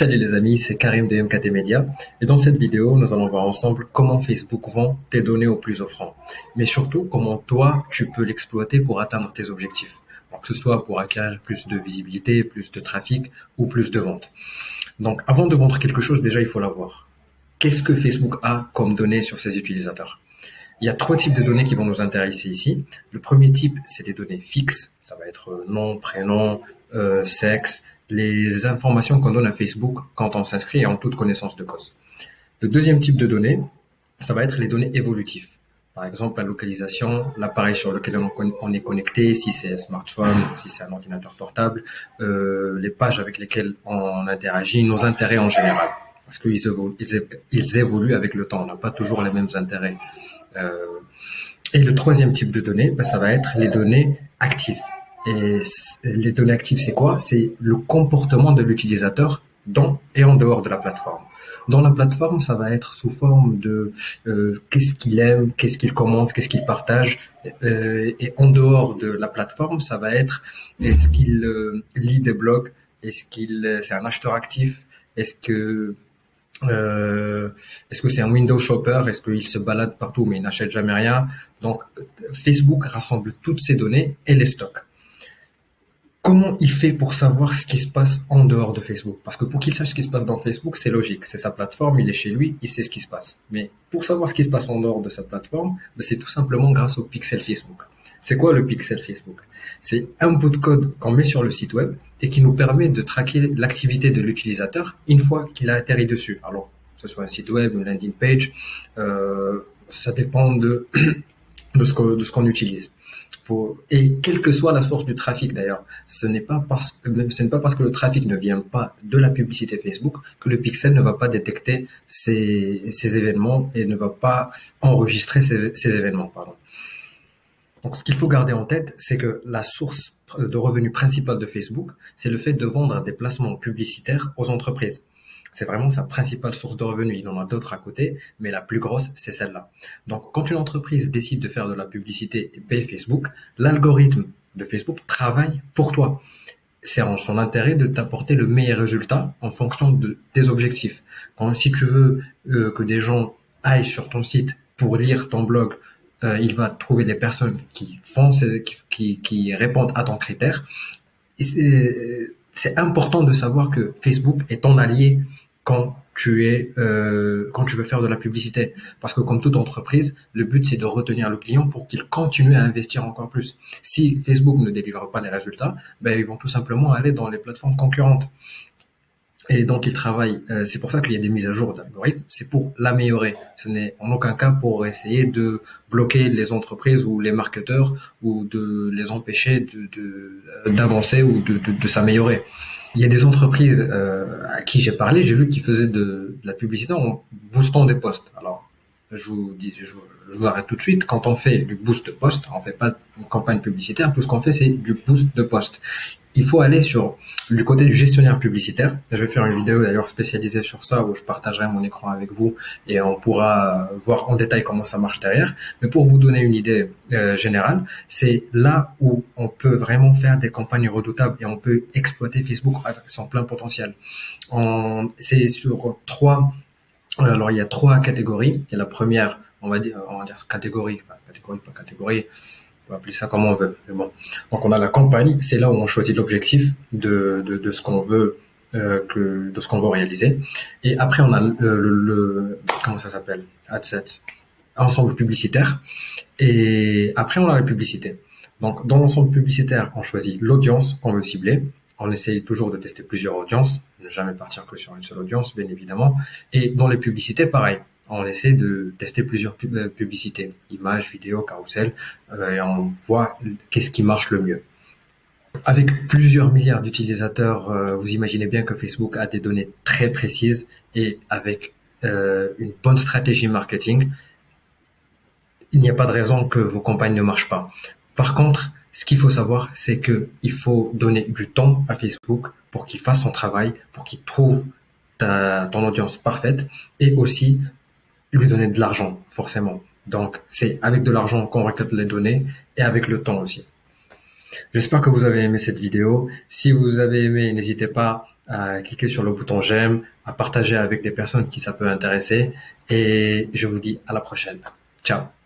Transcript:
Salut les amis, c'est Karim de MKT Media et dans cette vidéo, nous allons voir ensemble comment Facebook vend tes données aux plus offrants, mais surtout comment toi, tu peux l'exploiter pour atteindre tes objectifs, alors que ce soit pour acquérir plus de visibilité, plus de trafic ou plus de ventes. Donc avant de vendre quelque chose, déjà il faut l'avoir. Qu'est-ce que Facebook a comme données sur ses utilisateurs? Il y a trois types de données qui vont nous intéresser ici. Le premier type, c'est des données fixes. Ça va être nom, prénom, sexe, les informations qu'on donne à Facebook quand on s'inscrit et en toute connaissance de cause. Le deuxième type de données, ça va être les données évolutives. Par exemple, la localisation, l'appareil sur lequel on est connecté, si c'est un smartphone, si c'est un ordinateur portable, les pages avec lesquelles on interagit, nos intérêts en général. Parce qu'ils évoluent avec le temps. On n'a pas toujours les mêmes intérêts. Et le troisième type de données, ça va être les données actives. Et les données actives, c'est quoi? C'est le comportement de l'utilisateur dans et en dehors de la plateforme. Dans la plateforme, ça va être sous forme de qu'est-ce qu'il aime, qu'est-ce qu'il commente, qu'est-ce qu'il partage. Et en dehors de la plateforme, ça va être est-ce qu'il lit des blogs, c'est un acheteur actif, est-ce que c'est un window shopper? Est-ce qu'il se balade partout mais il n'achète jamais rien? Donc, Facebook rassemble toutes ces données et les stocke. Comment il fait pour savoir ce qui se passe en dehors de Facebook? Parce que pour qu'il sache ce qui se passe dans Facebook, c'est logique. C'est sa plateforme, il est chez lui, il sait ce qui se passe. Mais pour savoir ce qui se passe en dehors de sa plateforme, c'est tout simplement grâce au pixel Facebook. C'est quoi le pixel Facebook? C'est un bout de code qu'on met sur le site web et qui nous permet de traquer l'activité de l'utilisateur une fois qu'il a atterri dessus. Alors, que ce soit un site web, une landing page, ça dépend de ce qu'on utilise. Et quelle que soit la source du trafic d'ailleurs, ce n'est pas parce que le trafic ne vient pas de la publicité Facebook que le pixel ne va pas détecter ces événements et ne va pas enregistrer ces événements, pardon. Donc, ce qu'il faut garder en tête, c'est que la source de revenus principale de Facebook, c'est le fait de vendre des placements publicitaires aux entreprises. C'est vraiment sa principale source de revenus. Il en a d'autres à côté, mais la plus grosse, c'est celle-là. Donc, quand une entreprise décide de faire de la publicité et paye Facebook, l'algorithme de Facebook travaille pour toi. C'est en son intérêt de t'apporter le meilleur résultat en fonction de tes objectifs. Si tu veux que des gens aillent sur ton site pour lire ton blog, il va trouver des personnes qui répondent à ton critère. C'est important de savoir que Facebook est ton allié quand tu veux faire de la publicité. Parce que comme toute entreprise, le but c'est de retenir le client pour qu'il continue à investir encore plus. Si Facebook ne délivre pas les résultats, ils vont tout simplement aller dans les plateformes concurrentes. Et donc, ils travaillent. C'est pour ça qu'il y a des mises à jour d'algorithmes. C'est pour l'améliorer. Ce n'est en aucun cas pour essayer de bloquer les entreprises ou les marketeurs ou de les empêcher d'avancer ou de s'améliorer. Il y a des entreprises à qui j'ai parlé, j'ai vu qu'ils faisaient de la publicité en boostant des posts. Alors, je vous arrête tout de suite. Quand on fait du boost de post, on fait pas une campagne publicitaire. Tout ce qu'on fait, c'est du boost de post. Il faut aller du côté du gestionnaire publicitaire. Je vais faire une vidéo d'ailleurs spécialisée sur ça où je partagerai mon écran avec vous et on pourra voir en détail comment ça marche derrière. Mais pour vous donner une idée générale, c'est là où on peut vraiment faire des campagnes redoutables et on peut exploiter Facebook avec son plein potentiel. C'est sur alors il y a trois catégories. Il y a la première, on va dire catégorie, on peut appeler ça comme on veut. Mais bon. Donc on a la campagne, c'est là où on choisit l'objectif de ce qu'on veut de ce qu'on veut réaliser. Et après on a comment ça s'appelle? Adset, ensemble publicitaire. Et après on a la publicité. Donc dans l'ensemble publicitaire, on choisit l'audience qu'on veut cibler. On essaye toujours de tester plusieurs audiences, ne jamais partir que sur une seule audience, bien évidemment. Et dans les publicités, pareil. On essaie de tester plusieurs publicités, images, vidéos, carousel, et on voit qu'est-ce qui marche le mieux. Avec plusieurs milliards d'utilisateurs, vous imaginez bien que Facebook a des données très précises et avec une bonne stratégie marketing, il n'y a pas de raison que vos campagnes ne marchent pas. Par contre, ce qu'il faut savoir, c'est qu'il faut donner du temps à Facebook pour qu'il fasse son travail, pour qu'il trouve ton audience parfaite et aussi lui donner de l'argent, forcément. Donc, c'est avec de l'argent qu'on récolte les données et avec le temps aussi. J'espère que vous avez aimé cette vidéo. Si vous avez aimé, n'hésitez pas à cliquer sur le bouton j'aime, à partager avec des personnes qui ça peut intéresser. Et je vous dis à la prochaine. Ciao.